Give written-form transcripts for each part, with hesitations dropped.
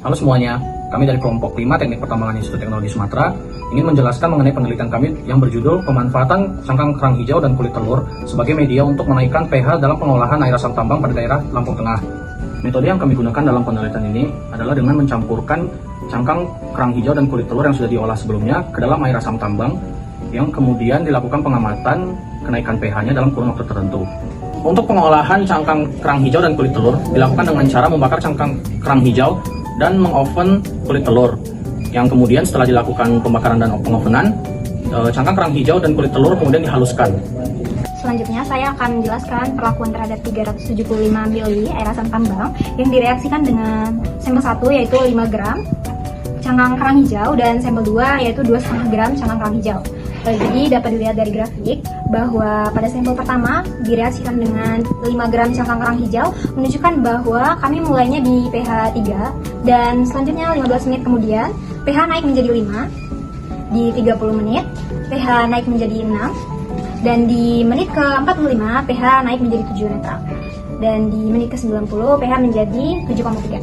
Halo semuanya, kami dari kelompok 5 Teknik Pertambangan Institut Teknologi Sumatera ingin menjelaskan mengenai penelitian kami yang berjudul pemanfaatan cangkang kerang hijau dan kulit telur sebagai media untuk menaikkan pH dalam pengolahan air asam tambang pada daerah Lampung Tengah. Metode yang kami gunakan dalam penelitian ini adalah dengan mencampurkan cangkang kerang hijau dan kulit telur yang sudah diolah sebelumnya ke dalam air asam tambang yang kemudian dilakukan pengamatan kenaikan pH-nya dalam kurun waktu tertentu. Untuk pengolahan cangkang kerang hijau dan kulit telur dilakukan dengan cara membakar cangkang kerang hijau dan mengoven kulit telur, yang kemudian setelah dilakukan pembakaran dan pengovenan, cangkang kerang hijau dan kulit telur kemudian dihaluskan. Selanjutnya saya akan menjelaskan perlakuan terhadap 375 ml air asam tambang yang direaksikan dengan sampel 1 yaitu 5 gram cangkang kerang hijau dan sampel 2 yaitu 2,5 gram cangkang kerang hijau. Jadi dapat dilihat dari grafik bahwa pada sampel pertama direaksikan dengan 5 gram cangkang kerang hijau menunjukkan bahwa kami mulainya di pH 3 dan selanjutnya 15 menit kemudian pH naik menjadi 5, di 30 menit pH naik menjadi 6, dan di menit ke 45 pH naik menjadi 7 netral, dan di menit ke 90 pH menjadi 7,3.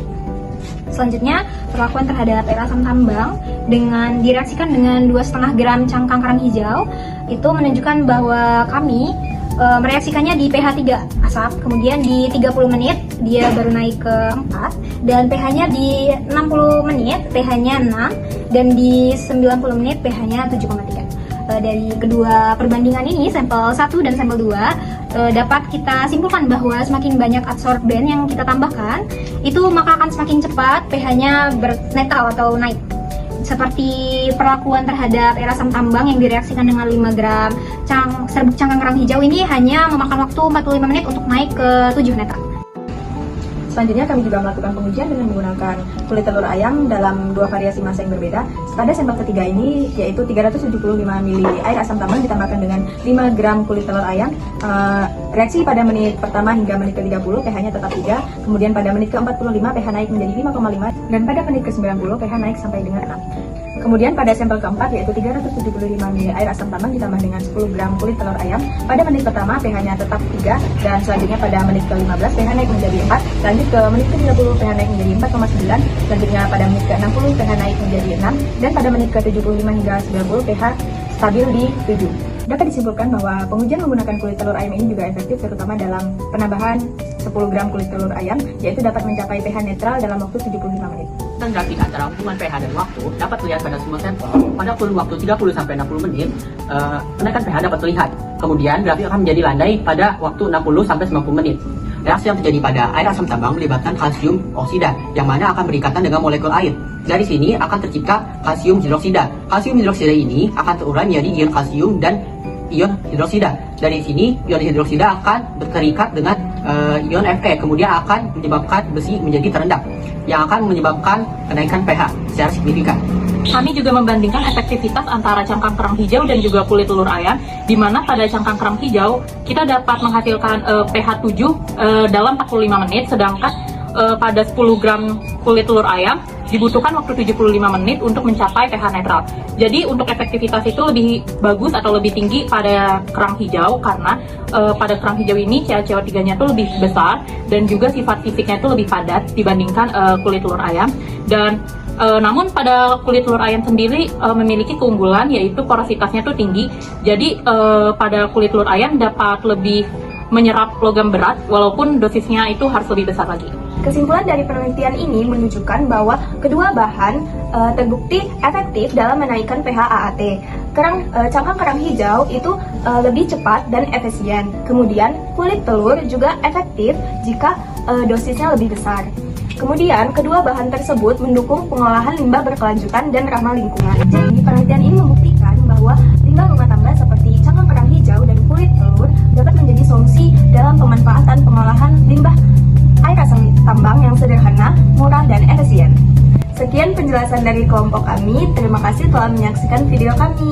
Selanjutnya, perlakuan terhadap air asam tambang dengan direaksikan dengan 2,5 gram cangkang kerang hijau itu menunjukkan bahwa kami mereaksikannya di pH 3 asap, kemudian di 30 menit dia baru naik ke 4, dan pH-nya di 60 menit pH-nya 6, dan di 90 menit pH-nya 7,3. Dari kedua perbandingan ini, sampel 1 dan sampel 2, dapat kita simpulkan bahwa semakin banyak adsorben yang kita tambahkan, itu maka akan semakin cepat pH-nya bernetral atau naik. Seperti perlakuan terhadap air asam tambang yang direaksikan dengan 5 gram serbuk cangkang kerang hijau ini hanya memakan waktu 45 menit untuk naik ke 7 netral. Selanjutnya kami juga melakukan pengujian dengan menggunakan kulit telur ayam dalam 2 variasi massa yang berbeda. Pada sampel ketiga ini yaitu 375 ml air asam tambang ditambahkan dengan 5 gram kulit telur ayam. Reaksi pada menit pertama hingga menit ke-30 pH-nya tetap 3, kemudian pada menit ke-45 pH naik menjadi 5,5, dan pada menit ke-90 pH naik sampai dengan 6. Kemudian pada sampel keempat yaitu 375 ml air asam tambang ditambah dengan 10 gram kulit telur ayam. Pada menit pertama pH-nya tetap 3, dan selanjutnya pada menit ke-15 pH naik menjadi 4, lanjut ke menit ke-30 pH naik menjadi 4,9, selanjutnya pada menit ke-60 pH naik menjadi 6, dan pada menit ke-75 hingga 90 pH stabil di 7. Dapat disimpulkan bahwa pengujian menggunakan kulit telur ayam ini juga efektif, terutama dalam penambahan 10 gram kulit telur ayam, yaitu dapat mencapai pH netral dalam waktu 75 menit. Grafik antara hubungan pH dan waktu dapat terlihat pada semua sampel. Pada kurun waktu 30-60 menit, kenaikan pH dapat terlihat. Kemudian grafik akan menjadi landai pada waktu 60-90 menit. Reaksi yang terjadi pada air asam tambang melibatkan kalsium oksida, yang mana akan berikatan dengan molekul air. Dari sini akan tercipta kalsium hidroksida. Kalsium hidroksida ini akan terurai menjadi ion kalsium dan ion hidroksida. Dari sini ion hidroksida akan terikat dengan ion Fe, kemudian akan menyebabkan besi menjadi terendap, yang akan menyebabkan kenaikan pH secara signifikan. Kami juga membandingkan efektivitas antara cangkang kerang hijau dan juga kulit telur ayam, di mana pada cangkang kerang hijau kita dapat menghasilkan pH 7 dalam 45 menit, sedangkan pada 10 gram kulit telur ayam dibutuhkan waktu 75 menit untuk mencapai pH netral. Jadi untuk efektivitas itu lebih bagus atau lebih tinggi pada kerang hijau, karena pada kerang hijau ini CaCO3-nya itu lebih besar dan juga sifat fisiknya itu lebih padat dibandingkan kulit telur ayam. Dan namun pada kulit telur ayam sendiri memiliki keunggulan, yaitu porositasnya itu tinggi. Jadi pada kulit telur ayam dapat lebih menyerap logam berat, walaupun dosisnya itu harus lebih besar lagi. Kesimpulan dari penelitian ini menunjukkan bahwa kedua bahan terbukti efektif dalam menaikkan pH AAT. Cangkang kerang hijau itu lebih cepat dan efisien. Kemudian kulit telur juga efektif jika dosisnya lebih besar. Kemudian kedua bahan tersebut mendukung pengolahan limbah berkelanjutan dan ramah lingkungan. Jadi penelitian ini membuktikan bahwa limbah rumah tangga seperti cangkang kerang hijau dan kulit telur dapat menjadi solusi dalam pemanfaatan pengolahan limbah air asam tambang yang sederhana, murah, dan efisien. Sekian penjelasan dari kelompok kami. Terima kasih telah menyaksikan video kami.